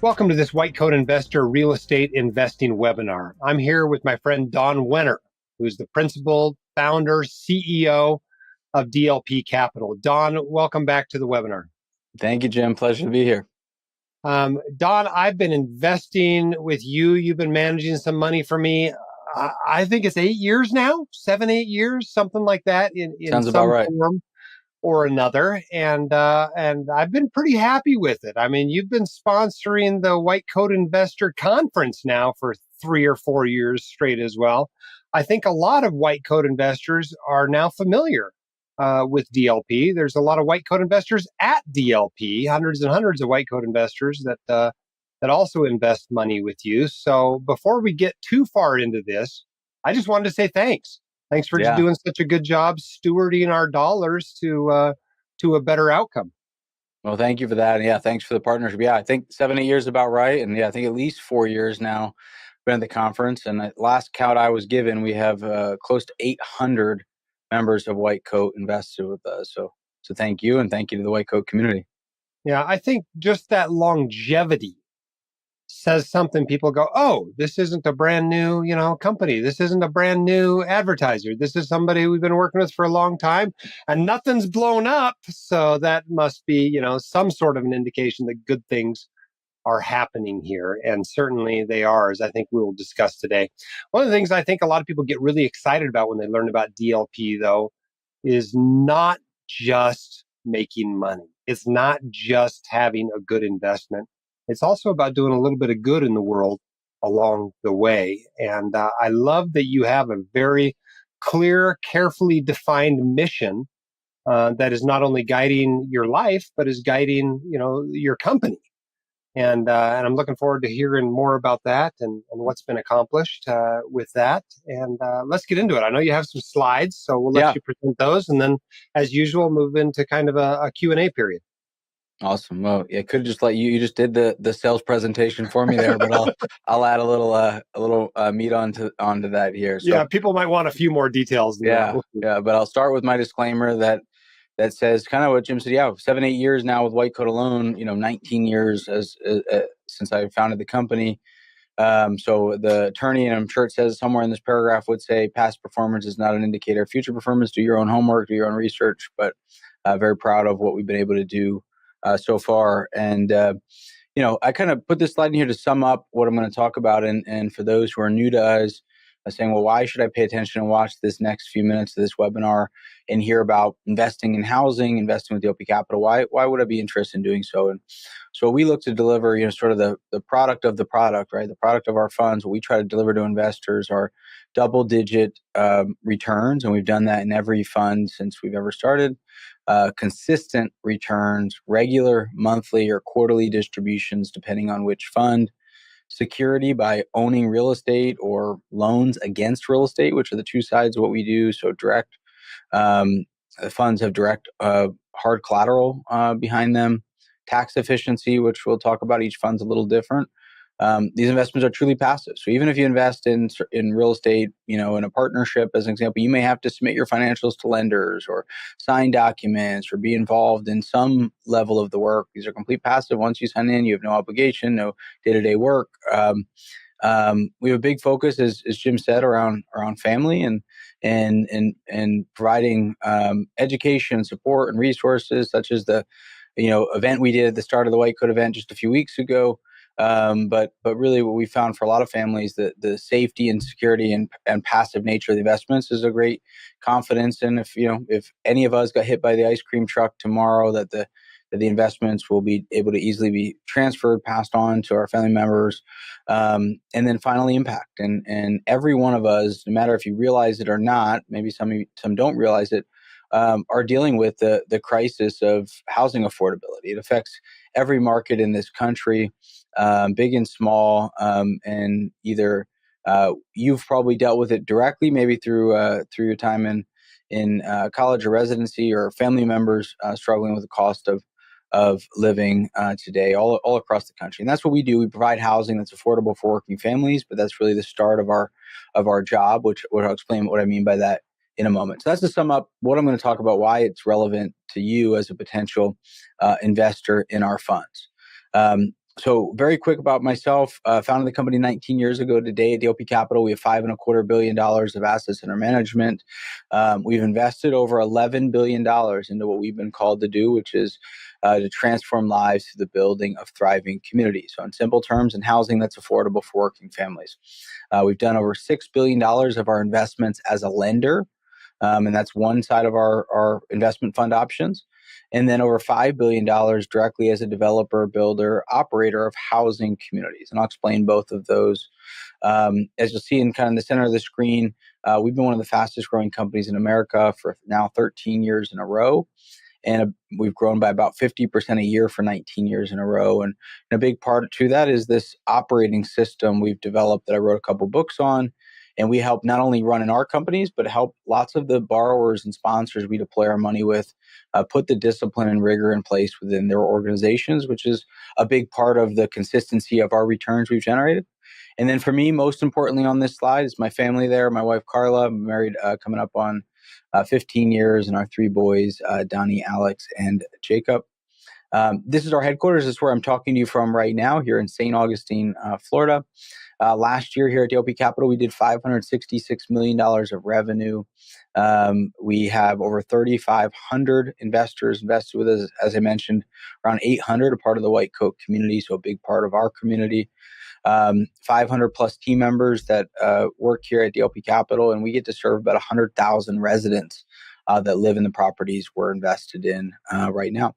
Welcome to this White Coat Investor Real Estate Investing webinar. I'm here with my friend Don Wenner, who's the principal, founder, CEO of DLP Capital. Don, welcome back to the webinar. Thank you, Jim. Pleasure to be here. Don, I've been investing with you. You've been managing some money for me. I think it's 8 years now, 7-8 years, something like that in Sounds some about right. form or another, and I've been pretty happy with it. I mean, you've been sponsoring the White Coat Investor Conference now for 3 or 4 years straight as well. I think a lot of white coat investors are now familiar with DLP. There's a lot of white coat investors at DLP, hundreds and hundreds of white coat investors that also invest money with you. So before we get too far into this, I just wanted to say thanks. Thanks for doing such a good job stewarding our dollars to a better outcome. Well, thank you for that. And thanks for the partnership. I think 7-8 years is about right. And I think at least 4 years now been at the conference. And at last count I was given, we have close to 800 members of White Coat invested with us. So thank you, and thank you to the White Coat community. Yeah, I think just that longevity says something. People go, oh, this isn't a brand new, company. This isn't a brand new advertiser. This is somebody we've been working with for a long time and nothing's blown up. So that must be, some sort of an indication that good things are happening here. And certainly they are, as I think we will discuss today. One of the things I think a lot of people get really excited about when they learn about DLP, though, is not just making money. It's not just having a good investment. It's also about doing a little bit of good in the world along the way. And I love that you have a very clear, carefully defined mission that is not only guiding your life, but is guiding, your company. And I'm looking forward to hearing more about that and what's been accomplished with that. And let's get into it. I know you have some slides, so we'll let you present those. And then, as usual, move into kind of a Q&A period. Awesome. Well, I could have just let you just did the sales presentation for me there, but I'll add a little meat onto that here. So, people might want a few more details. But I'll start with my disclaimer that says kind of what Jim said. 7-8 years now with White Coat alone. 19 years since I founded the company. So the attorney, and I'm sure it says somewhere in this paragraph, would say past performance is not an indicator of future performance. Do your own homework, do your own research. But very proud of what we've been able to do so far. And, I kind of put this slide in here to sum up what I'm going to talk about. And for those who are new to us, saying, well, why should I pay attention and watch this next few minutes of this webinar and hear about investing in housing, investing with DLP Capital? Why would I be interested in doing so? And so we look to deliver, sort of the product of the product, right? The product of our funds. What we try to deliver to investors are double-digit returns, and we've done that in every fund since we've ever started. Consistent returns, regular monthly or quarterly distributions, depending on which fund. Security by owning real estate or loans against real estate, which are the two sides of what we do. So direct funds have direct hard collateral behind them. Tax efficiency, which we'll talk about. Each fund's a little different. These investments are truly passive. So even if you invest in real estate, in a partnership, as an example, you may have to submit your financials to lenders or sign documents or be involved in some level of the work. These are complete passive. Once you sign in, you have no obligation, no day-to-day work. We have a big focus, as Jim said, around family and providing education, support, and resources, such as the event we did at the start of the White Coat event just a few weeks ago. But really what we found for a lot of families, that the safety and security and passive nature of the investments is a great confidence. And if any of us got hit by the ice cream truck tomorrow, that the investments will be able to easily be transferred, passed on to our family members. And then finally, impact. And every one of us, no matter if you realize it or not, maybe some don't realize it, are dealing with the crisis of housing affordability. It affects every market in this country, big and small, and either you've probably dealt with it directly, maybe through your time in college or residency, or family members struggling with the cost of living today all across the country. And that's what we do. We provide housing that's affordable for working families, but that's really the start of our job, which I'll explain what I mean by that in a moment. So that's to sum up what I'm going to talk about, why it's relevant to you as a potential investor in our funds. So very quick about myself, founded the company 19 years ago today at DLP Capital. We have $5.25 billion of assets under management. We've invested over $11 billion into what we've been called to do, which is to transform lives through the building of thriving communities. So in simple terms, in housing that's affordable for working families. We've done over $6 billion of our investments as a lender. And that's one side of our investment fund options. And then over $5 billion directly as a developer, builder, operator of housing communities. And I'll explain both of those. As you'll see in kind of the center of the screen, we've been one of the fastest growing companies in America for now 13 years in a row. And we've grown by about 50% a year for 19 years in a row. And a big part to that is this operating system we've developed that I wrote a couple books on. And we help not only run in our companies, but help lots of the borrowers and sponsors we deploy our money with put the discipline and rigor in place within their organizations, which is a big part of the consistency of our returns we've generated. And then for me, most importantly on this slide is my family there. My wife, Carla, I'm married coming up on 15 years, and our three boys, Donnie, Alex, and Jacob. This is our headquarters. This is where I'm talking to you from right now here in St. Augustine, Florida. Last year here at DLP Capital, we did $566 million of revenue. We have over 3,500 investors invested with us. As I mentioned, around 800 are part of the White Coat community, so a big part of our community. 500 plus team members that work here at DLP Capital, and we get to serve about 100,000 residents that live in the properties we're invested in right now.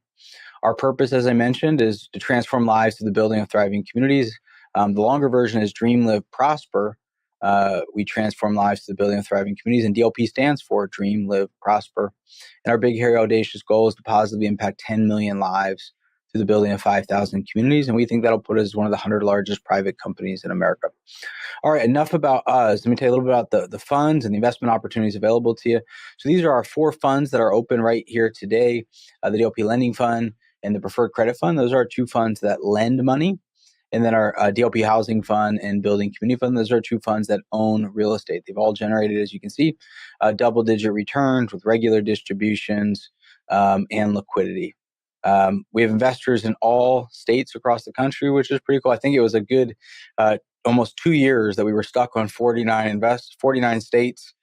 Our purpose, as I mentioned, is to transform lives through the building of thriving communities. The longer version is Dream, Live, Prosper. We transform lives through the building of thriving communities, and DLP stands for Dream, Live, Prosper. And our big, hairy, audacious goal is to positively impact 10 million lives through the building of 5,000 communities. And we think that'll put us as one of the 100 largest private companies in America. All right, enough about us. Let me tell you a little bit about the funds and the investment opportunities available to you. So these are our 4 funds that are open right here today. The DLP Lending Fund and the Preferred Credit Fund. Those are 2 funds that lend money. And then our DLP Housing Fund and Building Community Fund, those are 2 funds that own real estate. They've all generated, as you can see, double-digit returns with regular distributions and liquidity. We have investors in all states across the country, which is pretty cool. I think it was a good almost 2 years that we were stuck on 49 states.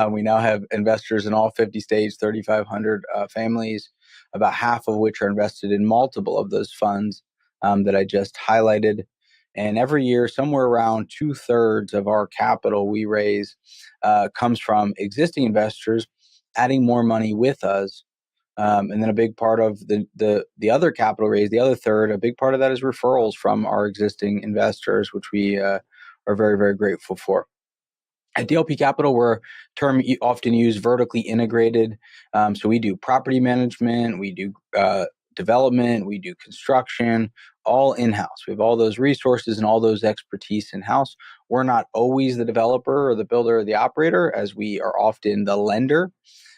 We now have investors in all 50 states, 3,500 families, about half of which are invested in multiple of those funds that I just highlighted. And every year, somewhere around 2/3 of our capital we raise comes from existing investors adding more money with us. And then a big part of the other capital raise, the other third, a big part of that is referrals from our existing investors, which we are very, very grateful for. At DLP Capital, we're a term often used, vertically integrated. So we do property management, we do development, we do construction, all in-house. We have all those resources and all those expertise in-house. We're not always the developer or the builder or the operator, as we are often the lender.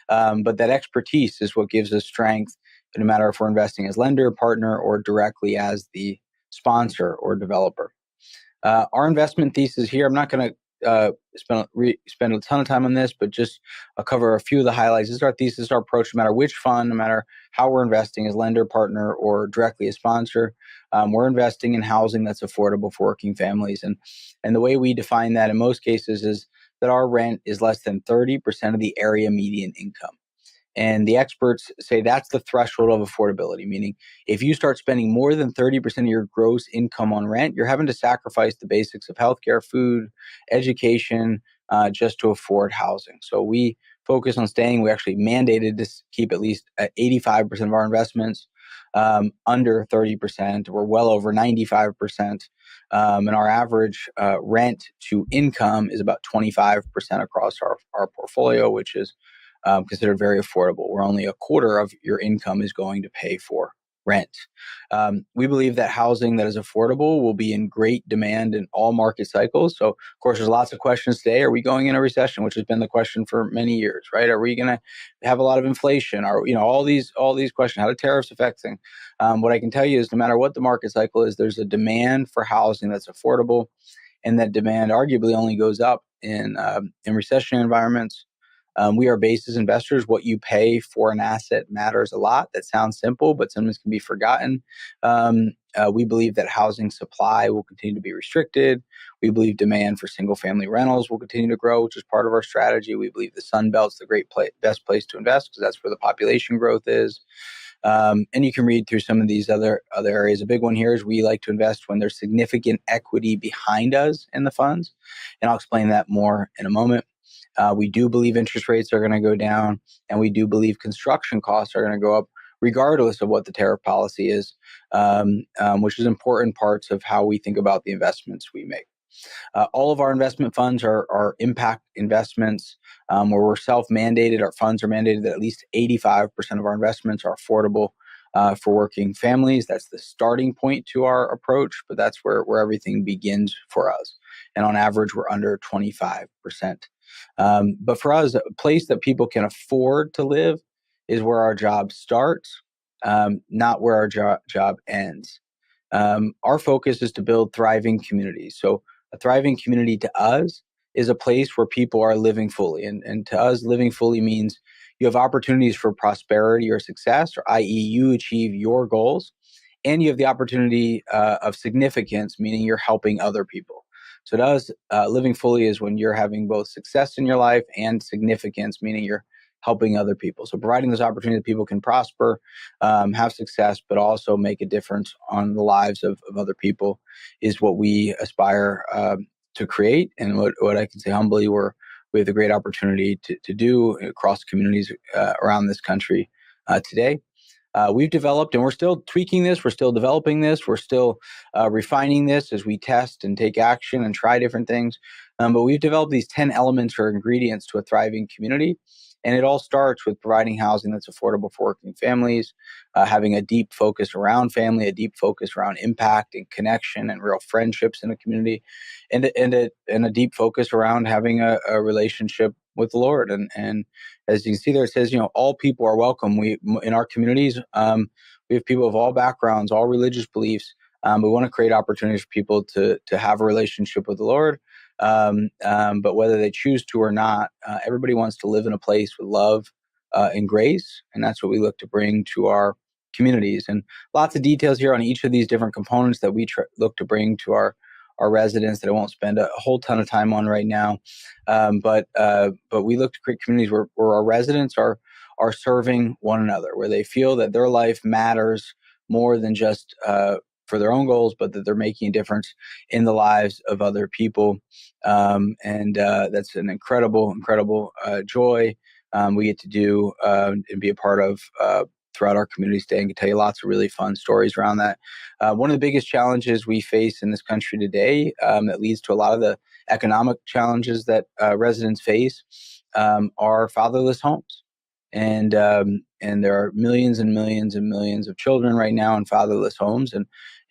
But that expertise is what gives us strength, no matter if we're investing as lender, partner, or directly as the sponsor or developer. Our investment thesis here, I'm not going to spend a ton of time on this, but just I'll cover a few of the highlights. This is our thesis, our approach, no matter which fund, no matter how we're investing as lender, partner, or directly as sponsor. We're investing in housing that's affordable for working families. And the way we define that in most cases is that our rent is less than 30% of the area median income. And the experts say that's the threshold of affordability, meaning if you start spending more than 30% of your gross income on rent, you're having to sacrifice the basics of healthcare, food, education, just to afford housing. So we focus on staying, we actually mandated to keep at least 85% of our investments under 30%. We're well over 95%. And our average rent to income is about 25% across our portfolio, which is considered very affordable, where only a quarter of your income is going to pay for rent. We believe that housing that is affordable will be in great demand in all market cycles. So, of course, there's lots of questions today. Are we going in a recession, which has been the question for many years, right? Are we going to have a lot of inflation? Are all these questions? How do tariffs affect things? What I can tell you is, no matter what the market cycle is, there's a demand for housing that's affordable, and that demand arguably only goes up in recessionary environments. We are basis investors. What you pay for an asset matters a lot. That sounds simple, but sometimes can be forgotten. We believe that housing supply will continue to be restricted. We believe demand for single-family rentals will continue to grow, which is part of our strategy. We believe the Sun Belt's the best place to invest because that's where the population growth is. And you can read through some of these other areas. A big one here is we like to invest when there's significant equity behind us in the funds. And I'll explain that more in a moment. We do believe interest rates are going to go down, and we do believe construction costs are going to go up regardless of what the tariff policy is, which is important parts of how we think about the investments we make. All of our investment funds are impact investments where we're self-mandated. Our funds are mandated that at least 85% of our investments are affordable for working families. That's the starting point to our approach, but that's where everything begins for us. And on average, we're under 25%. But for us, a place that people can afford to live is where our job starts, not where our job ends. Our focus is to build thriving communities. So a thriving community to us is a place where people are living fully. And to us, living fully means you have opportunities for prosperity or success, or i.e. you achieve your goals, and you have the opportunity of significance, meaning you're helping other people. So to us, living fully is when you're having both success in your life and significance, meaning you're helping other people. So providing those opportunities that people can prosper, have success, but also make a difference on the lives of other people is what we aspire to create, and what I can say humbly we have the great opportunity to do across communities around this country today. We've developed, and we're still tweaking this, we're still developing this, we're still refining this as we test and take action and try different things. But we've developed these 10 elements or ingredients to a thriving community. And it all starts with providing housing that's affordable for working families, having a deep focus around family, a deep focus around impact and connection and real friendships in the community, and a deep focus around having a relationship with the Lord. And as you can see there, it says, all people are welcome. We, in our communities, we have people of all backgrounds, all religious beliefs. We want to create opportunities for people to have a relationship with the Lord. But whether they choose to or not, everybody wants to live in a place with love and grace. And that's what we look to bring to our communities. And lots of details here on each of these different components that we look to bring to our residents that I won't spend a whole ton of time on right now. But we look to create communities where our residents are serving one another, where they feel that their life matters more than just for their own goals, but that they're making a difference in the lives of other people. And that's an incredible joy we get to do and be a part of throughout our community today, and can tell you lots of really fun stories around that. One of the biggest challenges we face in this country today that leads to a lot of the economic challenges that residents face are fatherless homes. And there are millions and millions and millions of children right now in fatherless homes,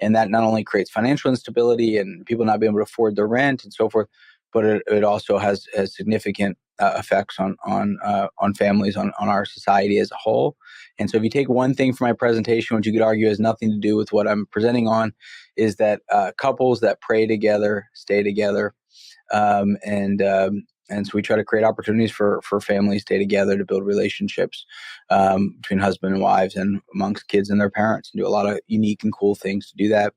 and that not only creates financial instability and people not being able to afford their rent and so forth, but it also has significant effects on families, on our society as a whole. And so if you take one thing from my presentation, which you could argue has nothing to do with what I'm presenting on, is that couples that pray together stay together. And so we try to create opportunities for families to stay together, to build relationships between husband and wives and amongst kids and their parents, and do a lot of unique and cool things to do that.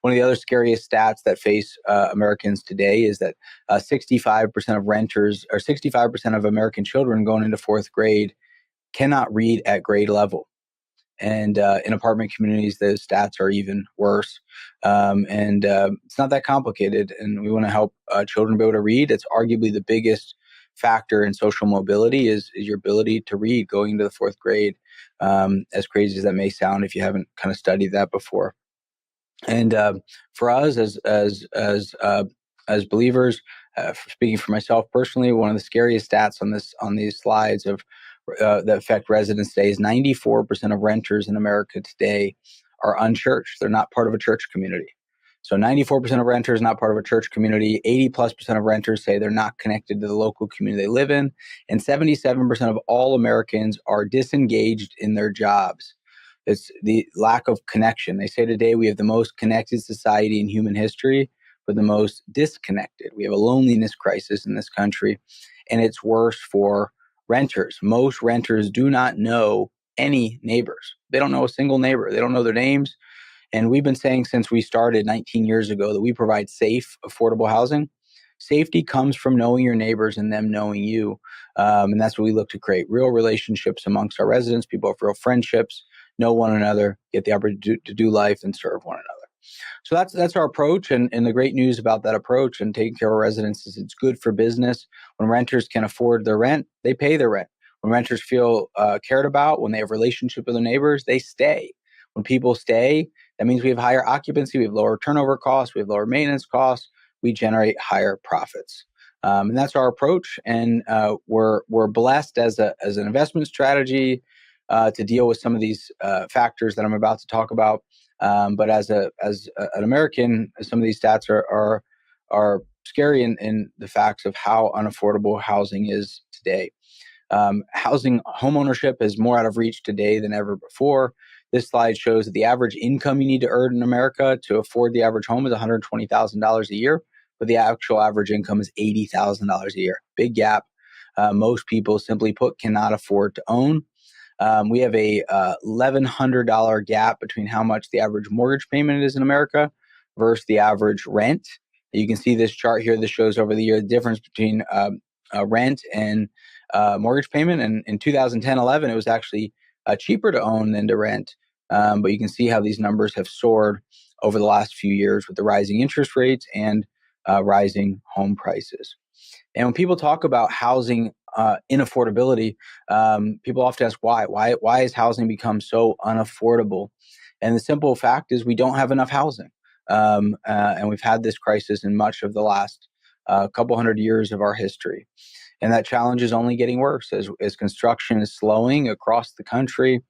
One of the other scariest stats that face Americans today is that 65% of renters, or 65% of American children going into fourth grade cannot read at grade level. And in apartment communities, those stats are even worse. It's not that complicated. And we want to help children be able to read. It's arguably the biggest factor in social mobility is your ability to read going into the fourth grade, as crazy as that may sound if you haven't kind of studied that before. And for us as believers, speaking for myself personally, one of the scariest stats on these slides of that affect residents today is 94% of renters in America today are unchurched. They're not part of a church community. So 94% of renters not part of a church community. 80+% of renters say they're not connected to the local community they live in, and 77% of all Americans are disengaged in their jobs. It's the lack of connection. They say today we have the most connected society in human history, but the most disconnected. We have a loneliness crisis in this country, and it's worse for Most renters do not know any neighbors. They don't know a single neighbor. They don't know their names. And we've been saying since we started 19 years ago that we provide safe, affordable housing. Safety comes from knowing your neighbors and them knowing you. And that's what we look to create, real relationships amongst our residents. People have real friendships, know one another, get the opportunity to do life and serve one another. So that's our approach. And the great news about that approach and taking care of our residents is it's good for business. When renters can afford their rent, they pay their rent. When renters feel cared about, when they have a relationship with their neighbors, they stay. When people stay, that means we have higher occupancy, we have lower turnover costs, we have lower maintenance costs, we generate higher profits. And that's our approach. And we're blessed as an investment strategy to deal with some of these factors that I'm about to talk about. But as an American, some of these stats are scary in the facts of how unaffordable housing is today. Home ownership is more out of reach today than ever before. This slide shows that the average income you need to earn in America to afford the average home is $120,000 a year, but the actual average income is $80,000 a year. Big gap. Most people, simply put, cannot afford to own. We have a $1,100 gap between how much the average mortgage payment is in America versus the average rent. You can see this chart here. This shows over the year the difference between rent and mortgage payment. And in 2010-11, it was actually cheaper to own than to rent. But you can see how these numbers have soared over the last few years with the rising interest rates and rising home prices. And when people talk about housing inaffordability, people often ask why. Why has housing become so unaffordable? And the simple fact is we don't have enough housing. And we've had this crisis in much of the last couple hundred years of our history. And that challenge is only getting worse as construction is slowing across the country,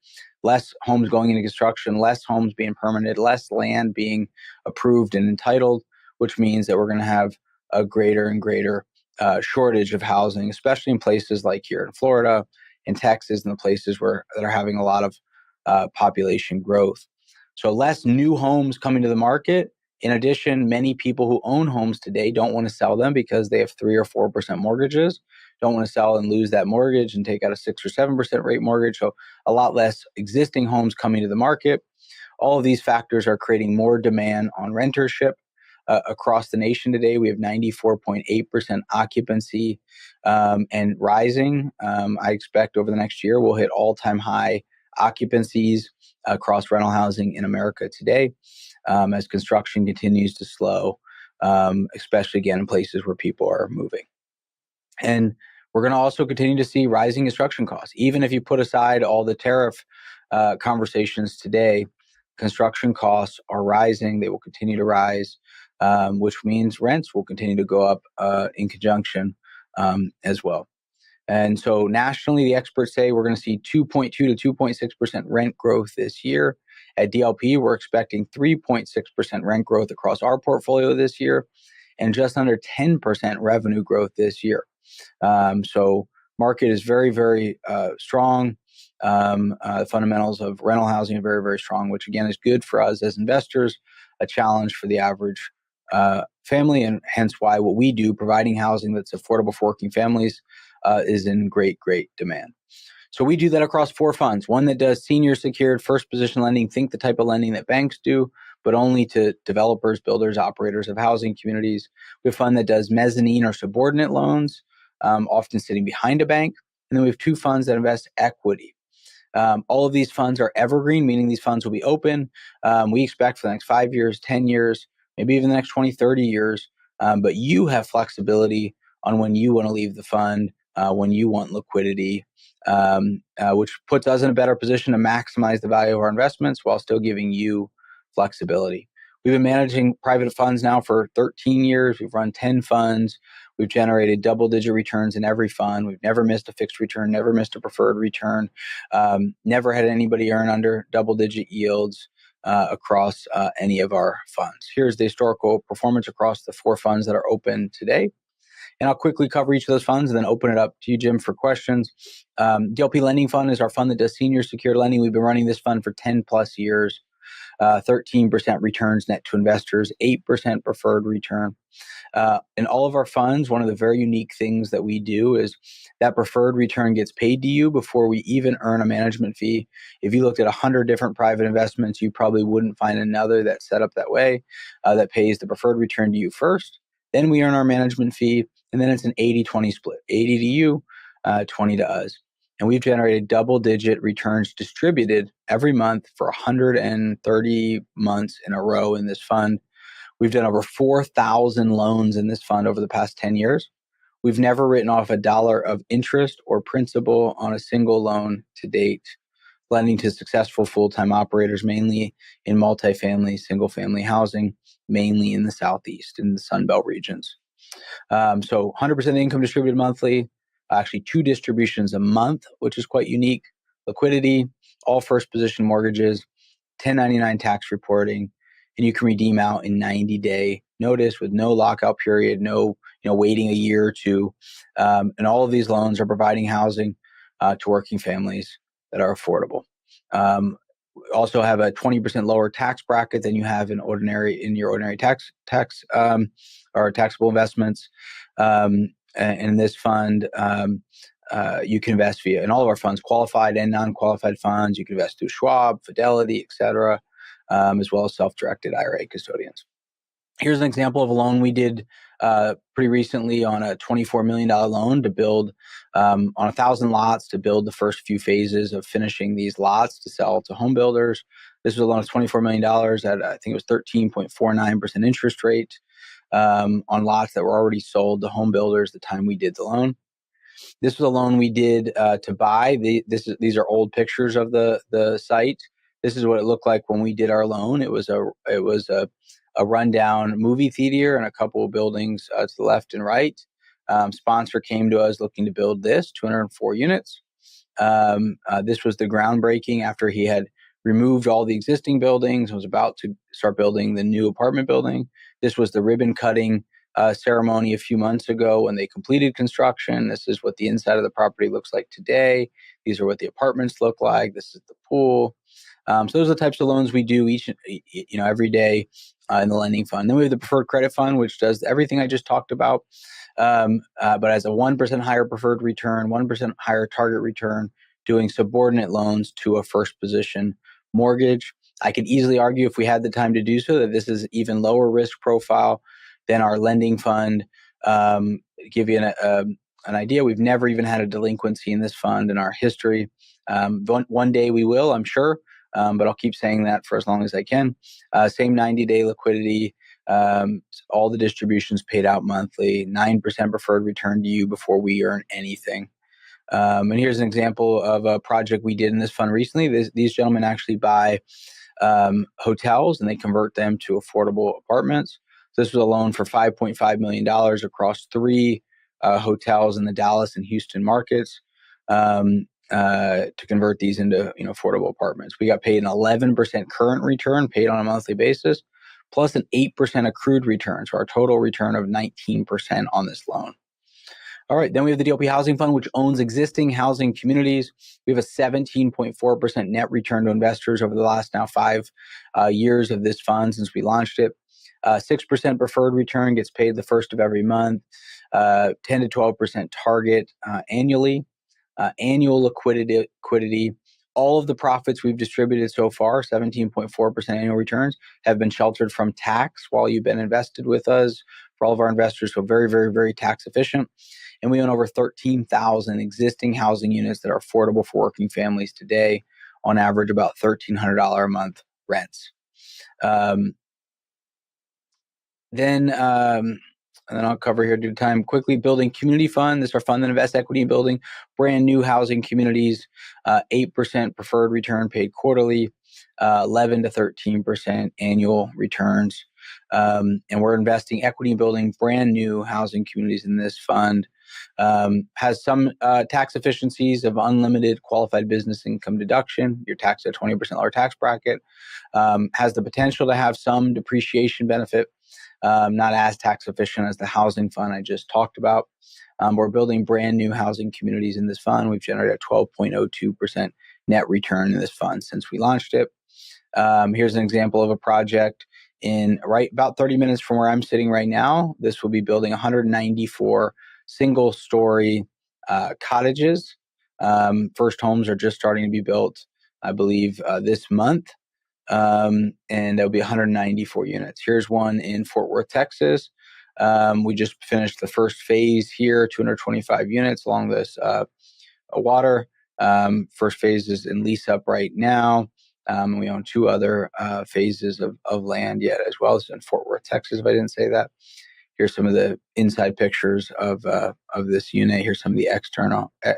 less homes going into construction, less homes being permitted, less land being approved and entitled, which means that we're going to have a greater and greater shortage of housing, especially in places like here in Florida, in Texas, and the places that are having a lot of population growth. So less new homes coming to the market. In addition, many people who own homes today don't want to sell them because they have 3 or 4% mortgages, don't want to sell and lose that mortgage and take out a 6 or 7% rate mortgage. So a lot less existing homes coming to the market. All of these factors are creating more demand on rentership. Across the nation today, we have 94.8% occupancy and rising. I expect over the next year, we'll hit all-time high occupancies across rental housing in America today as construction continues to slow, especially again in places where people are moving. And we're going to also continue to see rising construction costs. Even if you put aside all the tariff conversations today, construction costs are rising. They will continue to rise, which means rents will continue to go up in conjunction as well. And so nationally, the experts say we're going to see 2.2 to 2.6% rent growth this year. At DLP, we're expecting 3.6% rent growth across our portfolio this year and just under 10% revenue growth this year. So market is very, very strong. The fundamentals of rental housing are very, very strong, which again is good for us as investors, a challenge for the average family, and hence why what we do, providing housing that's affordable for working families, is in great, great demand. So we do that across 4 funds. One that does senior secured first position lending, think the type of lending that banks do, but only to developers, builders, operators of housing communities. We have a fund that does mezzanine or subordinate loans, often sitting behind a bank. And then we have 2 funds that invest equity. All of these funds are evergreen, meaning these funds will be open. We expect for the next 5 years, 10 years, maybe even the next 20, 30 years. But you have flexibility on when you want to leave the fund, when you want liquidity, which puts us in a better position to maximize the value of our investments while still giving you flexibility. We've been managing private funds now for 13 years. We've run 10 funds. We've generated double-digit returns in every fund. We've never missed a fixed return, never missed a preferred return, never had anybody earn under double-digit yields across any of our funds. Here's the historical performance across the 4 funds that are open today. And I'll quickly cover each of those funds and then open it up to you, Jim, for questions. DLP Lending Fund is our fund that does senior secured lending. We've been running this fund for 10 plus years. 13% returns net to investors, 8% preferred return. In all of our funds, one of the very unique things that we do is that preferred return gets paid to you before we even earn a management fee. If you looked at 100 different private investments, you probably wouldn't find another that's set up that way, that pays the preferred return to you first. Then we earn our management fee, and then it's an 80-20 split, 80 to you, 20 to us. And we've generated double-digit returns distributed every month for 130 months in a row in this fund. We've done over 4,000 loans in this fund over the past 10 years. We've never written off $1 of interest or principal on a single loan to date, lending to successful full-time operators, mainly in multifamily, single-family housing, mainly in the Southeast, in the Sun Belt regions. So 100% income distributed monthly, actually 2 distributions a month, which is quite unique. Liquidity, all first position mortgages, 1099 tax reporting, and you can redeem out in 90-day notice with no lockout period, no waiting a year or two. And all of these loans are providing housing to working families that are affordable. Also have a 20% lower tax bracket than you have in your ordinary tax or taxable investments. And in this fund, you can invest via, in all of our funds, qualified and non-qualified funds. You can invest through Schwab, Fidelity, et cetera, as well as self-directed IRA custodians. Here's an example of a loan we did pretty recently on a $24 million loan to build on 1,000 lots to build the first few phases of finishing these lots to sell to home builders. This was a loan of $24 million at, I think it was 13.49% interest rate on lots that were already sold to home builders the time we did the loan. This was a loan we did to buy. These are old pictures of the site. This is what it looked like when we did our loan. It was a rundown movie theater and a couple of buildings to the left and right. Sponsor came to us looking to build this 204 units. This was the groundbreaking after he had removed all the existing buildings and was about to start building the new apartment building. This was the ribbon cutting ceremony a few months ago when they completed construction. This is what the inside of the property looks like today. These are what the apartments look like. This is the pool. So those are the types of loans we do every day in the lending fund. Then we have the preferred credit fund, which does everything I just talked about, but has a 1% higher preferred return, 1% higher target return, doing subordinate loans to a first position mortgage. I could easily argue, if we had the time to do so, that this is even lower risk profile than our lending fund. Give you an idea, we've never even had a delinquency in this fund in our history. One day we will, I'm sure. But I'll keep saying that for as long as I can. Same 90-day liquidity, all the distributions paid out monthly, 9% preferred return to you before we earn anything. And here's an example of a project we did in this fund recently. These gentlemen actually buy hotels and they convert them to affordable apartments. So this was a loan for $5.5 million across 3 hotels in the Dallas and Houston markets. To convert these into affordable apartments. We got paid an 11% current return paid on a monthly basis, plus an 8% accrued return. So our total return of 19% on this loan. All right, then we have the DLP Housing Fund, which owns existing housing communities. We have a 17.4% net return to investors over the last now 5 years of this fund since we launched it. 6% preferred return gets paid the first of every month. 10 to 12% target annually. Annual liquidity. All of the profits we've distributed so far, 17.4% annual returns, have been sheltered from tax while you've been invested with us for all of our investors. So very, very, very tax efficient. And we own over 13,000 existing housing units that are affordable for working families today, on average about $1,300 a month rents. And then I'll cover here due to time quickly. Building community fund. This is our fund that invests equity in building brand new housing communities. 8% preferred return paid quarterly, 11 to 13% annual returns. And we're investing equity in building brand new housing communities in this fund. Has some tax efficiencies of unlimited qualified business income deduction. You're taxed at 20% lower tax bracket. Has the potential to have some depreciation benefit. Not as tax efficient as the housing fund I just talked about. We're building brand new housing communities in this fund. We've generated a 12.02% net return in this fund since we launched it. Here's an example of a project in right about 30 minutes from where I'm sitting right now. This will be building 194 single-story cottages. First homes are just starting to be built, I believe, this month. And there'll be 194 units. Here's one in Fort Worth, Texas. We just finished the first phase here, 225 units along this water. First phase is in lease up right now. We own two other phases of land yet as well. It's in Fort Worth, Texas, if I didn't say that. Here's some of the inside pictures of this unit. Here's some of the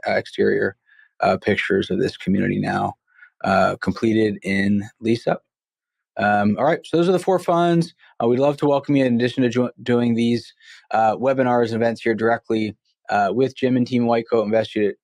exterior pictures of this community now completed in lease up. All right, so those are the four funds. We'd love to welcome you in addition to doing these webinars and events here directly with Jim and Team White Coat.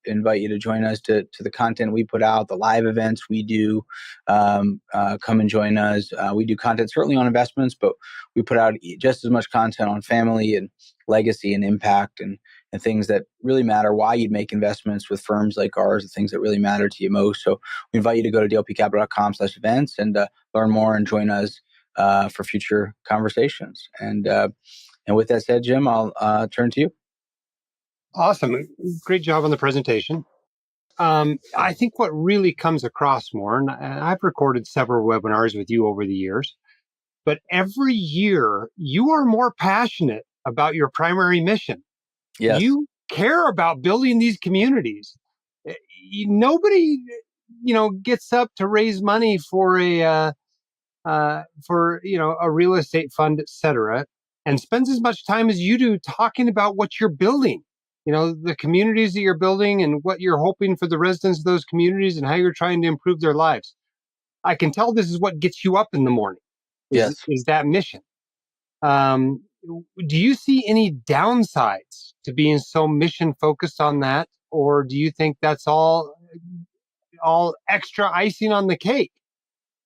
Invite you to join us to the content we put out, the live events we do. Come and join us. We do content certainly on investments, but we put out just as much content on family and legacy and impact and things that really matter, why you'd make investments with firms like ours, the things that really matter to you most. So we invite you to go to dlpcapital.com/events and learn more and join us for future conversations. And with that said, Jim, I'll turn to you. Awesome. Great job on the presentation. I think what really comes across more, and I've recorded several webinars with you over the years, but every year you are more passionate about your primary mission. Yes. You care about building these communities. Nobody, gets up to raise money for a real estate fund, et cetera, and spends as much time as you do talking about what you're building. The communities that you're building and what you're hoping for the residents of those communities and how you're trying to improve their lives. I can tell this is what gets you up in the morning. Yes. Is that mission. Do you see any downsides to being so mission focused on that? Or do you think that's all extra icing on the cake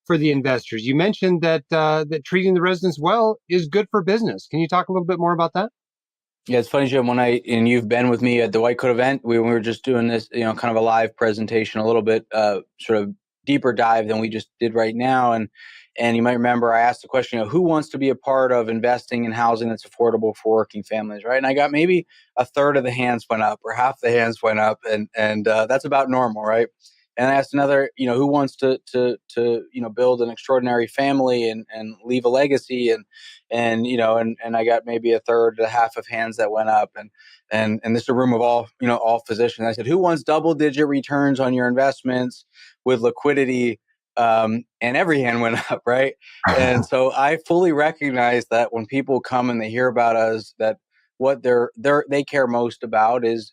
for the investors? You mentioned that treating the residents well is good for business. Can you talk a little bit more about that? Yeah, it's funny, Jim, and you've been with me at the White Coat event, we were just doing this, kind of a live presentation, a little bit sort of deeper dive than we just did right now. And you might remember I asked the question, who wants to be a part of investing in housing that's affordable for working families, right? And I got maybe a third of the hands went up or half the hands went up, and that's about normal, right? And I asked another, who wants to build an extraordinary family and leave a legacy, and I got maybe a third to half of hands that went up, and this is a room of all physicians. I said, who wants double-digit returns on your investments with liquidity? And every hand went up, right? And so I fully recognize that when people come and they hear about us, that what they care most about is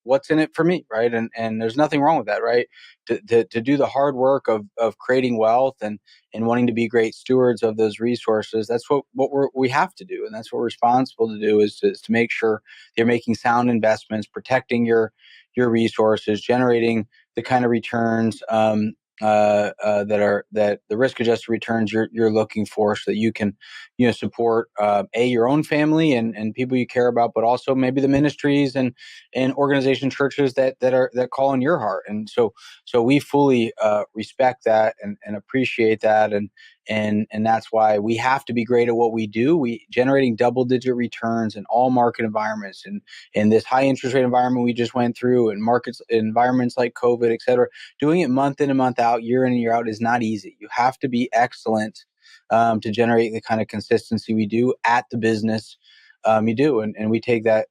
what's in it for me, right? And there's nothing wrong with that, right? To do the hard work of creating wealth and wanting to be great stewards of those resources, that's what we have to do, and that's what we're responsible to do is to make sure you're making sound investments, protecting your resources, generating the kind of returns that the risk adjusted returns you're looking for, so that you can support your own family and people you care about, but also maybe the ministries and organization churches that call on your heart. And so we fully respect that and appreciate that, and that's why we have to be great at what we do. We generating double-digit returns in all market environments, and in this high interest rate environment we just went through, and markets environments like COVID, et cetera. Doing it month in and month out, year in and year out is not easy. You have to be excellent to generate the kind of consistency we do at the business you do, and we take that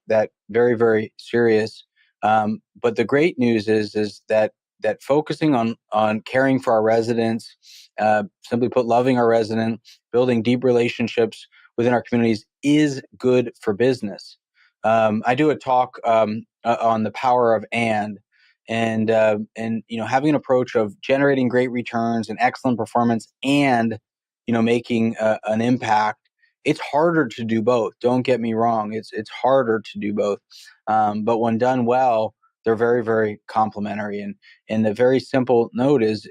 very, very serious. But the great news is that focusing on caring for our residents, simply put, loving our residents, building deep relationships within our communities is good for business. I do a talk on the power of and having an approach of generating great returns and excellent performance and making an impact. It's harder to do both. Don't get me wrong. It's harder to do both. But when done well, they're very, very complementary. And the very simple note is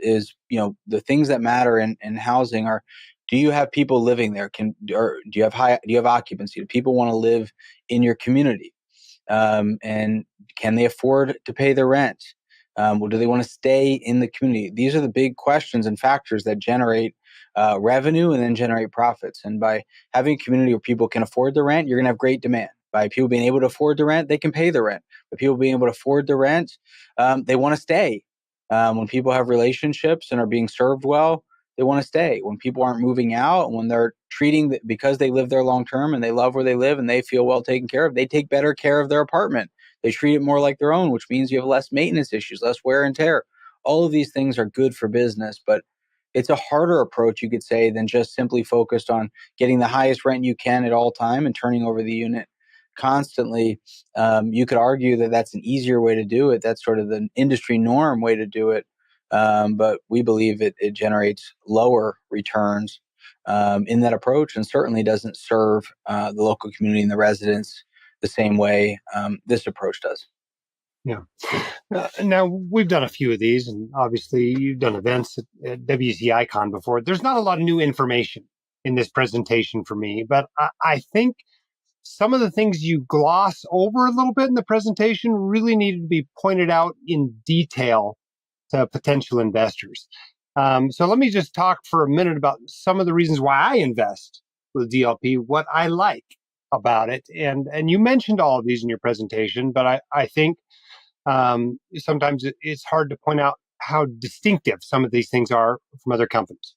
the things that matter in housing are: do you have people living there? Do you have occupancy? Do people want to live in your community? And can they afford to pay their rent? Do they want to stay in the community? These are the big questions and factors that generate revenue and then generate profits. And by having a community where people can afford the rent, you're going to have great demand. By people being able to afford the rent, they can pay the rent. By people being able to afford the rent, they want to stay. When people have relationships and are being served well, they want to stay. When people aren't moving out, when they're because they live there long term and they love where they live and they feel well taken care of, they take better care of their apartment. They treat it more like their own, which means you have less maintenance issues, less wear and tear. All of these things are good for business, but it's a harder approach, you could say, than just simply focused on getting the highest rent you can at all time and turning over the unit constantly. You could argue that that's an easier way to do it. That's sort of the industry norm way to do it. But we believe it generates lower returns in that approach, and certainly doesn't serve the local community and the residents the same way this approach does. Yeah. Now, we've done a few of these, and obviously you've done events at WCI-Con before. There's not a lot of new information in this presentation for me, but I think some of the things you gloss over a little bit in the presentation really needed to be pointed out in detail to potential investors. So let me just talk for a minute about some of the reasons why I invest with DLP, what I like about it. And you mentioned all of these in your presentation, but I think sometimes it's hard to point out how distinctive some of these things are from other companies.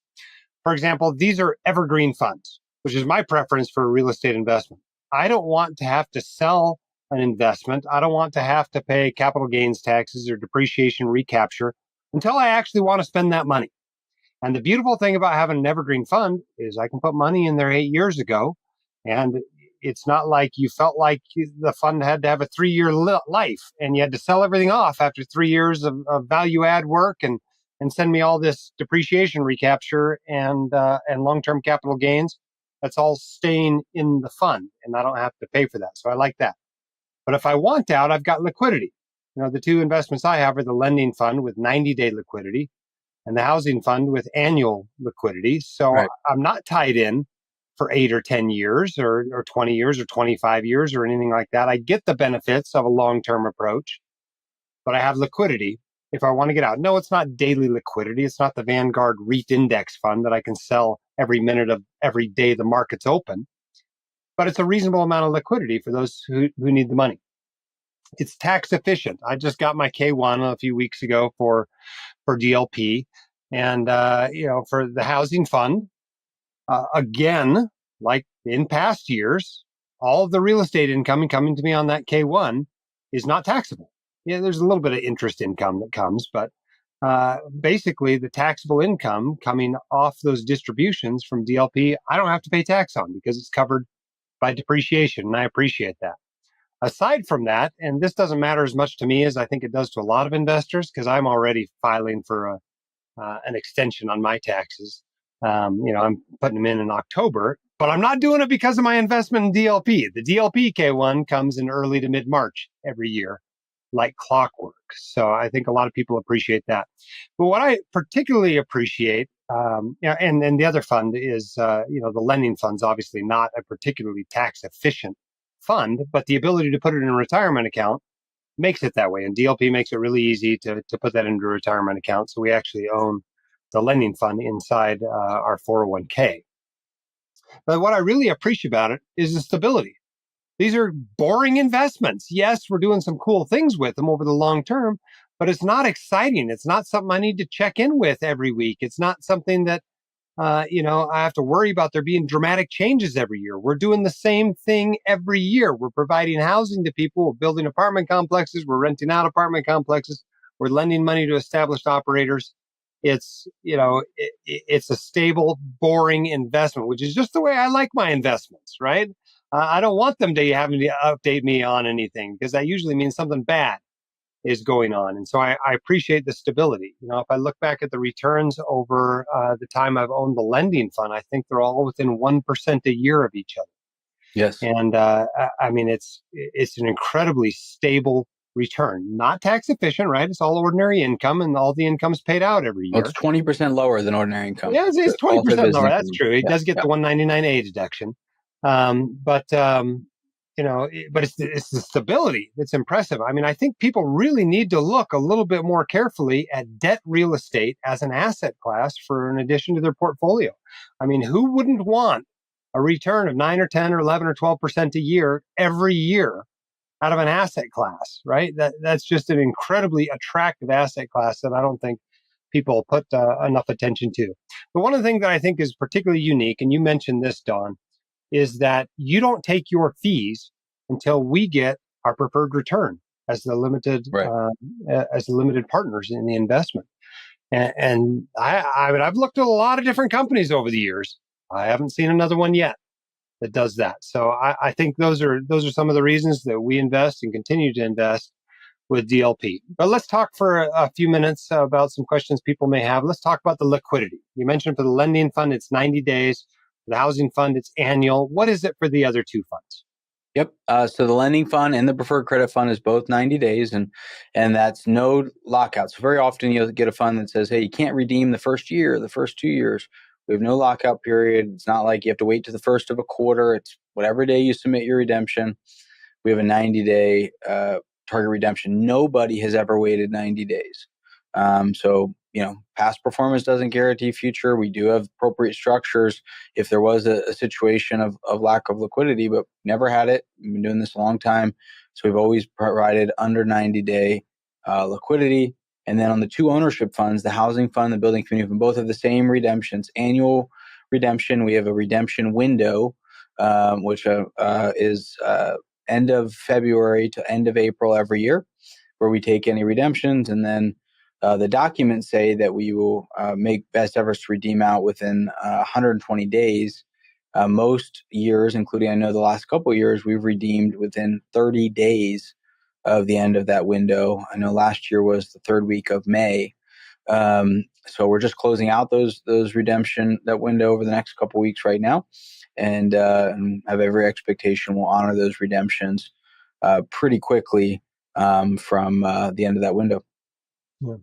For example, these are evergreen funds, which is my preference for a real estate investment. I don't want to have to sell an investment. I don't want to have to pay capital gains taxes or depreciation recapture until I actually want to spend that money. And the beautiful thing about having an evergreen fund is I can put money in there 8 years ago, and it's not like you felt like the fund had to have a 3-year life and you had to sell everything off after 3 years of value add work and send me all this depreciation recapture and long-term capital gains. That's all staying in the fund, and I don't have to pay for that. So I like that. But if I want out, I've got liquidity. The two investments I have are the lending fund with 90-day liquidity and the housing fund with annual liquidity. So right. I'm not tied in for 8 or 10 years or 20 years or 25 years or anything like that. I get the benefits of a long-term approach, but I have liquidity if I want to get out. No, it's not daily liquidity. It's not the Vanguard REIT index fund that I can sell every minute of every day the market's open, but it's a reasonable amount of liquidity for those who need the money. It's tax efficient. I just got my K1 a few weeks ago for DLP, and for the housing fund, again, like in past years, all of the real estate income coming to me on that K1 is not taxable. Yeah, there's a little bit of interest income that comes, but basically the taxable income coming off those distributions from DLP, I don't have to pay tax on because it's covered by depreciation, and I appreciate that. Aside from that, and this doesn't matter as much to me as I think it does to a lot of investors, because I'm already filing for an extension on my taxes. I'm putting them in October, but I'm not doing it because of my investment in DLP. The DLP K1 comes in early to mid-March every year, like clockwork. So I think a lot of people appreciate that. But what I particularly appreciate, and the other fund is, the lending fund's obviously not a particularly tax efficient fund, but the ability to put it in a retirement account makes it that way. And DLP makes it really easy to put that into a retirement account. So we actually own the lending fund inside our 401k. But what I really appreciate about it is the stability. These are boring investments. Yes, we're doing some cool things with them over the long term, but it's not exciting. It's not something I need to check in with every week. It's not something that I have to worry about there being dramatic changes every year. We're doing the same thing every year. We're providing housing to people. We're building apartment complexes. We're renting out apartment complexes. We're lending money to established operators. It's a stable, boring investment, which is just the way I like my investments, right? I don't want them to having to update me on anything because that usually means something bad is going on. And so I appreciate the stability. If I look back at the returns over the time I've owned the lending fund, I think they're all within 1% a year of each other. Yes. And it's an incredibly stable return, not tax efficient, right? It's all ordinary income and all the income's paid out every year. Well, it's 20% lower than ordinary income. Yeah, it's 20% lower. That's true. It does get the 199A deduction. but it's the stability that's impressive. I mean, I think people really need to look a little bit more carefully at debt real estate as an asset class for an addition to their portfolio. I mean, who wouldn't want a return of 9 or 10 or 11 or 12% a year every year out of an asset class, right? That's just an incredibly attractive asset class that I don't think people put enough attention to. But one of the things that I think is particularly unique, and you mentioned this, Don, is that you don't take your fees until we get our preferred return as the limited Right. as the limited partners in the investment. And I mean, I've looked at a lot of different companies over the years. I haven't seen another one yet that does that. So I think those are some of the reasons that we invest and continue to invest with DLP. But let's talk for a few minutes about some questions people may have. Let's talk about the liquidity. You mentioned for the lending fund, it's 90 days. For the housing fund, it's annual. What is it for the other two funds? Yep. So the lending fund and the preferred credit fund is both 90 days, and that's no lockout. So very often you'll get a fund that says, hey, you can't redeem the first year, the first 2 years. We have no lockout period. It's not like you have to wait to the first of a quarter. It's whatever day you submit your redemption. We have a 90-day target redemption. Nobody has ever waited 90 days. So, past performance doesn't guarantee future. We do have appropriate structures if there was a situation of lack of liquidity, but never had it. We've been doing this a long time. So we've always provided under 90-day liquidity. And then on the two ownership funds, the housing fund, the building community fund, both have the same redemptions. Annual redemption, we have a redemption window, which is end of February to end of April every year, where we take any redemptions. And then the documents say that we will make best efforts to redeem out within 120 days. Most years, including I know the last couple of years, we've redeemed within 30 days of the end of that window. I know last year was the third week of May. So we're just closing out those redemption, that window over the next couple of weeks right now, and have every expectation we'll honor those redemptions pretty quickly from the end of that window. Yeah.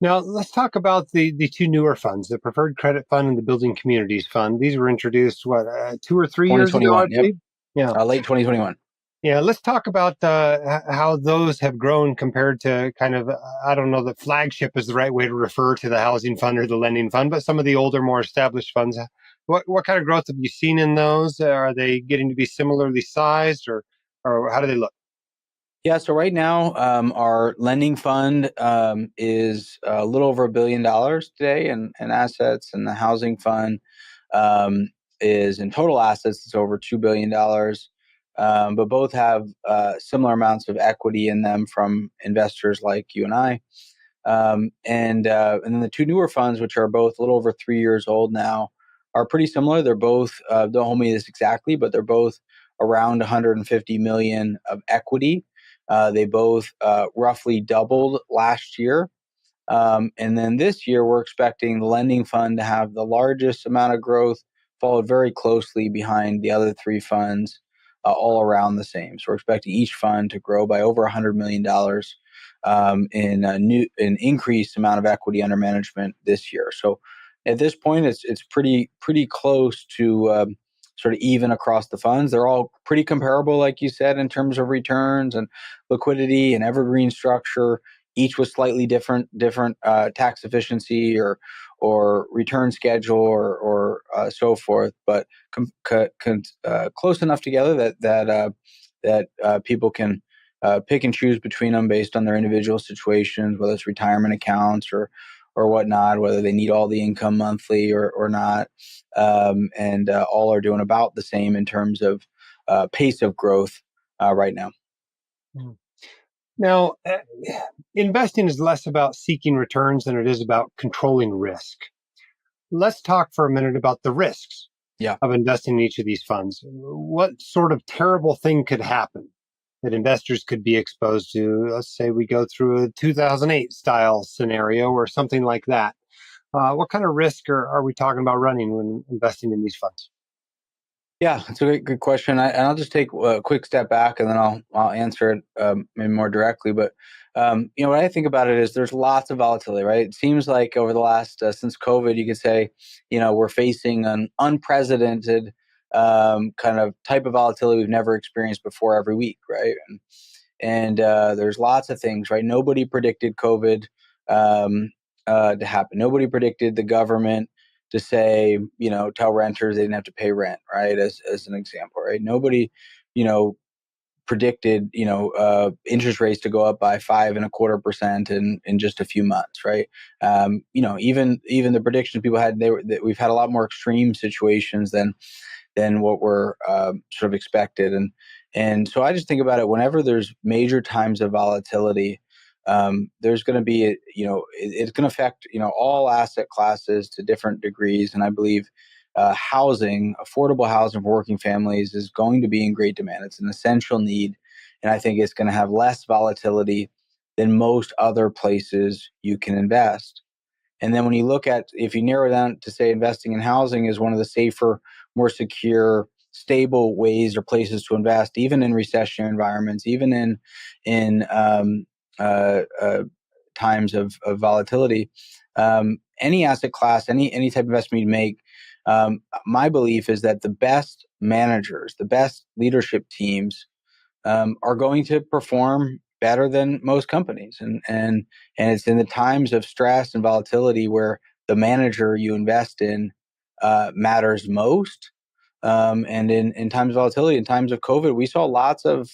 Now, let's talk about the two newer funds, the Preferred Credit Fund and the Building Communities Fund. These were introduced, 2 or 3 years ago, I 2021, yep. believe? Yeah. Late 2021. Yeah, let's talk about how those have grown compared to kind of, I don't know that flagship is the right way to refer to the housing fund or the lending fund, but some of the older, more established funds. What kind of growth have you seen in those? Are they getting to be similarly sized, or how do they look? Yeah, so right now, our lending fund is a little over $1 billion today in assets, and the housing fund is in total assets, it's over $2 billion. But both have similar amounts of equity in them from investors like you and I. And then the two newer funds, which are both a little over 3 years old now, are pretty similar. They're both, don't hold me this exactly, but they're both around 150 million of equity. They both roughly doubled last year. And then this year, we're expecting the lending fund to have the largest amount of growth, followed very closely behind the other three funds, all around the same. So we're expecting each fund to grow by over $100 million in an increased amount of equity under management this year. So at this point, it's pretty close to sort of even across the funds. They're all pretty comparable, like you said, in terms of returns and liquidity and evergreen structure. Each with slightly different tax efficiency or return schedule or so forth, but close enough together that people can pick and choose between them based on their individual situations, whether it's retirement accounts or whatnot, whether they need all the income monthly or not, and all are doing about the same in terms of pace of growth right now. Now, investing is less about seeking returns than it is about controlling risk. Let's talk for a minute about the risks of investing in each of these funds. What sort of terrible thing could happen that investors could be exposed to? Let's say we go through a 2008 style scenario or something like that. What kind of risk are we talking about running when investing in these funds? Yeah, it's a good question. I'll just take a quick step back and then I'll answer it maybe more directly. But what I think about it is there's lots of volatility, right? It seems like over the last since COVID, you could say, we're facing an unprecedented kind of type of volatility we've never experienced before every week, right? And there's lots of things, right? Nobody predicted COVID to happen. Nobody predicted the government to say, tell renters they didn't have to pay rent, right? As an example, right? Nobody, predicted, interest rates to go up by 5.25% in just a few months, right? Even the predictions people had, we've had a lot more extreme situations than what were sort of expected, and so I just think about it. Whenever there's major times of volatility, there's going to be it's going to affect all asset classes to different degrees, and I believe housing, affordable housing for working families, is going to be in great demand. It's an essential need, and I think it's going to have less volatility than most other places you can invest. And then when you look at, if you narrow down to say investing in housing is one of the safer, more secure, stable ways or places to invest, even in recessionary environments, even in uh, uh, times of volatility, any asset class, any type of investment you make, my belief is that the best managers, the best leadership teams are going to perform better than most companies. And it's in the times of stress and volatility where the manager you invest in matters most. And in times of volatility, in times of COVID, we saw lots of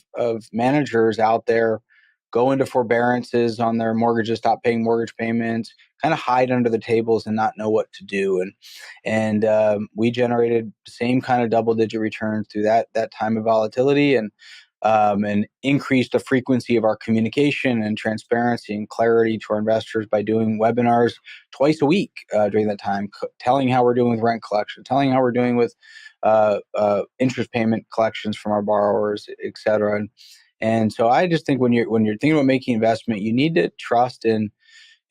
managers out there go into forbearances on their mortgages, stop paying mortgage payments, kind of hide under the tables and not know what to do. And we generated the same kind of double-digit returns through that time of volatility, and increased the frequency of our communication and transparency and clarity to our investors by doing webinars twice a week during that time, telling how we're doing with rent collection, telling how we're doing with interest payment collections from our borrowers, et cetera. And so I just think when you're thinking about making investment, you need to trust in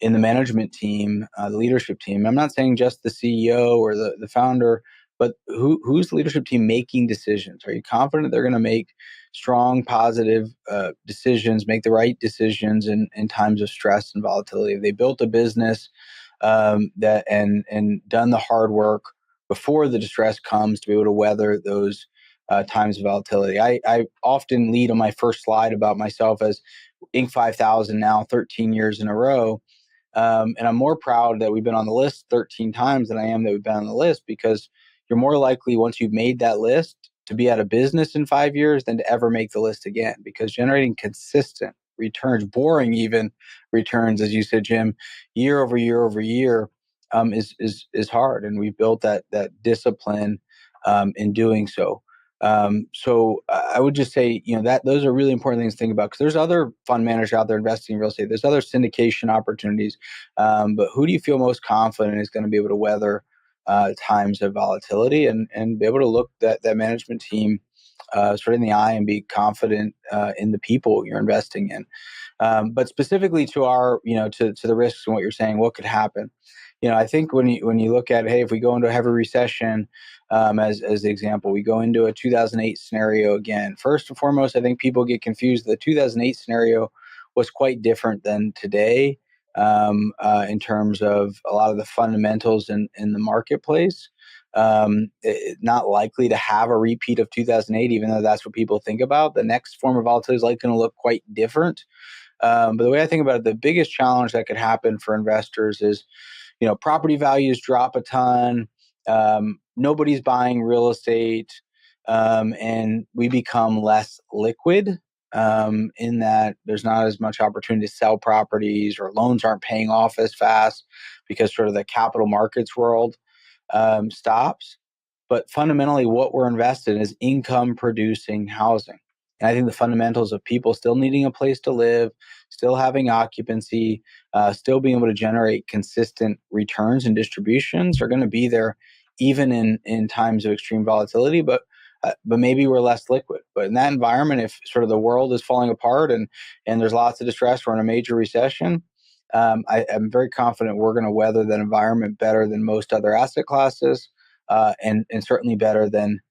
the management team, the leadership team. I'm not saying just the CEO or the founder, but who's the leadership team making decisions? Are you confident they're going to make strong, positive decisions, make the right decisions in times of stress and volatility? If they built a business that and done the hard work before the distress comes to be able to weather those times of volatility. I often lead on my first slide about myself as Inc. 5000 now 13 years in a row. And I'm more proud that we've been on the list 13 times than I am that we've been on the list, because you're more likely, once you've made that list, to be out of business in 5 years than to ever make the list again, because generating consistent returns, boring even returns, as you said, Jim, year over year over year, is hard. And we've built that discipline in doing so. So I would just say, that those are really important things to think about, because there's other fund managers out there investing in real estate. There's other syndication opportunities. But who do you feel most confident is going to be able to weather times of volatility and be able to look that management team sort of in the eye and be confident in the people you're investing in? But specifically to our, to the risks and what you're saying, what could happen? I think when you look at, hey, if we go into a heavy recession, as the example, we go into a 2008 scenario again. First and foremost, I think people get confused. The 2008 scenario was quite different than today in terms of a lot of the fundamentals in the marketplace. Not likely to have a repeat of 2008, even though that's what people think about. The next form of volatility is likely going to look quite different. But the way I think about it, the biggest challenge that could happen for investors is, property values drop a ton. Nobody's buying real estate, and we become less liquid in that there's not as much opportunity to sell properties, or loans aren't paying off as fast because sort of the capital markets world stops. But fundamentally, what we're invested in is income producing housing. And I think the fundamentals of people still needing a place to live, still having occupancy, still being able to generate consistent returns and distributions are going to be there even in times of extreme volatility, but maybe we're less liquid. But in that environment, if sort of the world is falling apart and there's lots of distress, we're in a major recession, I'm very confident we're going to weather that environment better than most other asset classes, and certainly better than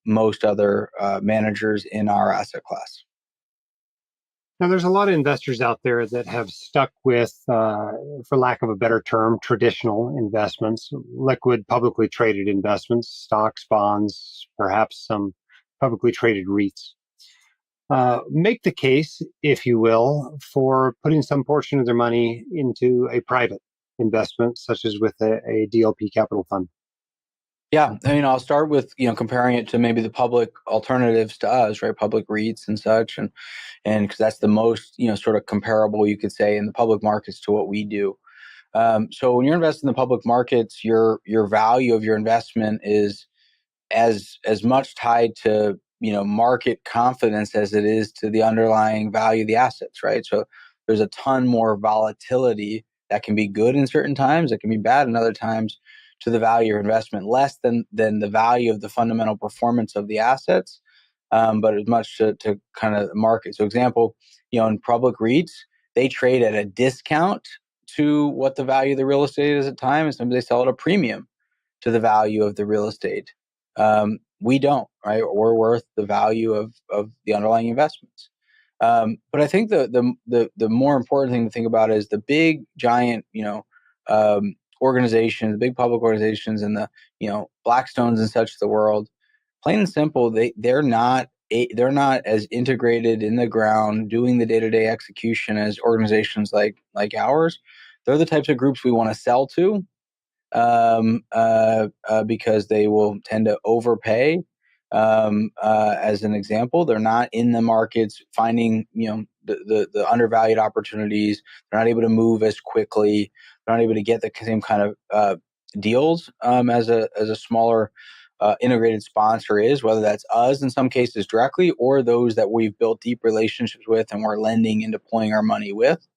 most other managers in our asset class. Now, there's a lot of investors out there that have stuck with, for lack of a better term, traditional investments, liquid, publicly traded investments, stocks, bonds, perhaps some publicly traded REITs. Make the case, if you will, for putting some portion of their money into a private investment, such as with a DLP Capital Fund. Yeah, I mean, I'll start with comparing it to maybe the public alternatives to us, right? Public REITs and such, and because that's the most sort of comparable, you could say, in the public markets to what we do. So when you're investing in the public markets, your value of your investment is as much tied to market confidence as it is to the underlying value of the assets, right? So there's a ton more volatility that can be good in certain times, that can be bad in other times, to the value of your investment, less than the value of the fundamental performance of the assets, but as much to kind of market. So example, in public REITs, they trade at a discount to what the value of the real estate is at times, and they sell at a premium to the value of the real estate. We don't, right? We're worth the value of the underlying investments. But I think the more important thing to think about is the big giant, organizations, the big public organizations, and the Blackstones and such of the world. Plain and simple, they're not as integrated in the ground doing the day-to-day execution as organizations like ours. They're the types of groups we want to sell to, because they will tend to overpay. As an example, they're not in the markets finding the undervalued opportunities. They're not able to move as quickly. They're not able to get the same kind of deals as a smaller integrated sponsor is, whether that's us in some cases directly or those that we've built deep relationships with and we're lending and deploying our money with.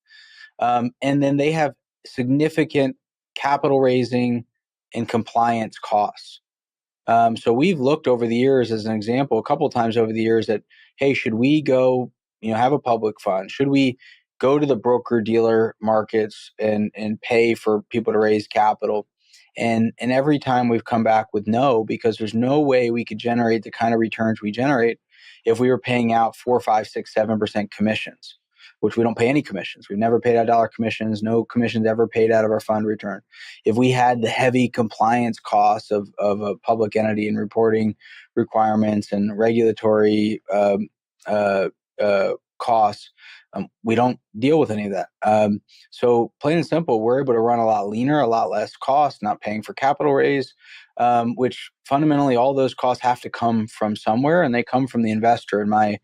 And then they have significant capital raising and compliance costs. So we've looked over the years, as an example, a couple of times over the years, at, hey, should we go, have a public fund? Should we go to the broker dealer markets and pay for people to raise capital? And every time we've come back with no, because there's no way we could generate the kind of returns we generate if we were paying out 4, 5, 6, 7% commissions, which we don't pay any commissions. We've never paid out dollar commissions, no commissions ever paid out of our fund return. If we had the heavy compliance costs of a public entity and reporting requirements and regulatory costs, we don't deal with any of that. So plain and simple, we're able to run a lot leaner, a lot less cost, not paying for capital raise, which fundamentally all those costs have to come from somewhere, and they come from the investor, in my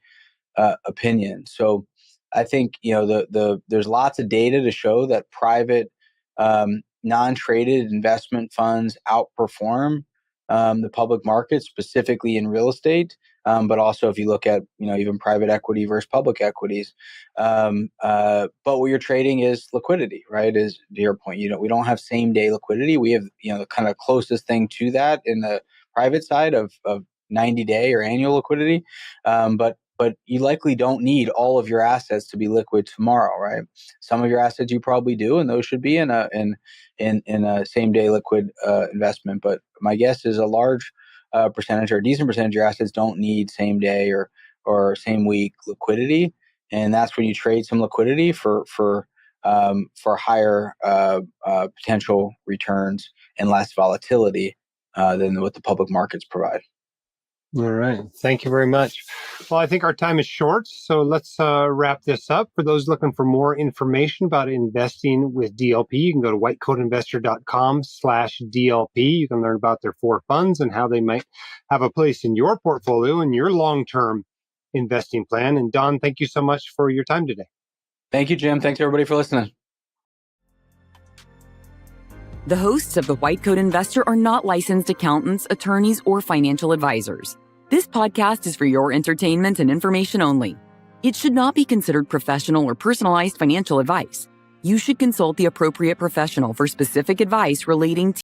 opinion. So I think there's lots of data to show that private non-traded investment funds outperform the public market, specifically in real estate. But also if you look at even private equity versus public equities. But what you're trading is liquidity, right? Is to your point, we don't have same day liquidity. We have the kind of closest thing to that in the private side of 90-day or annual liquidity. But you likely don't need all of your assets to be liquid tomorrow, right? Some of your assets you probably do, and those should be in a same day liquid investment. But my guess is a large percentage or a decent percentage of your assets don't need same day or same week liquidity, and that's when you trade some liquidity for higher potential returns and less volatility than what the public markets provide. All right. Thank you very much. Well, I think our time is short, so let's wrap this up. For those looking for more information about investing with DLP, you can go to whitecoatinvestor.com/DLP. You can learn about their 4 funds and how they might have a place in your portfolio and your long-term investing plan. And Don, thank you so much for your time today. Thank you, Jim. Thanks, everybody, for listening. The hosts of The White Coat Investor are not licensed accountants, attorneys, or financial advisors. This podcast is for your entertainment and information only. It should not be considered professional or personalized financial advice. You should consult the appropriate professional for specific advice relating to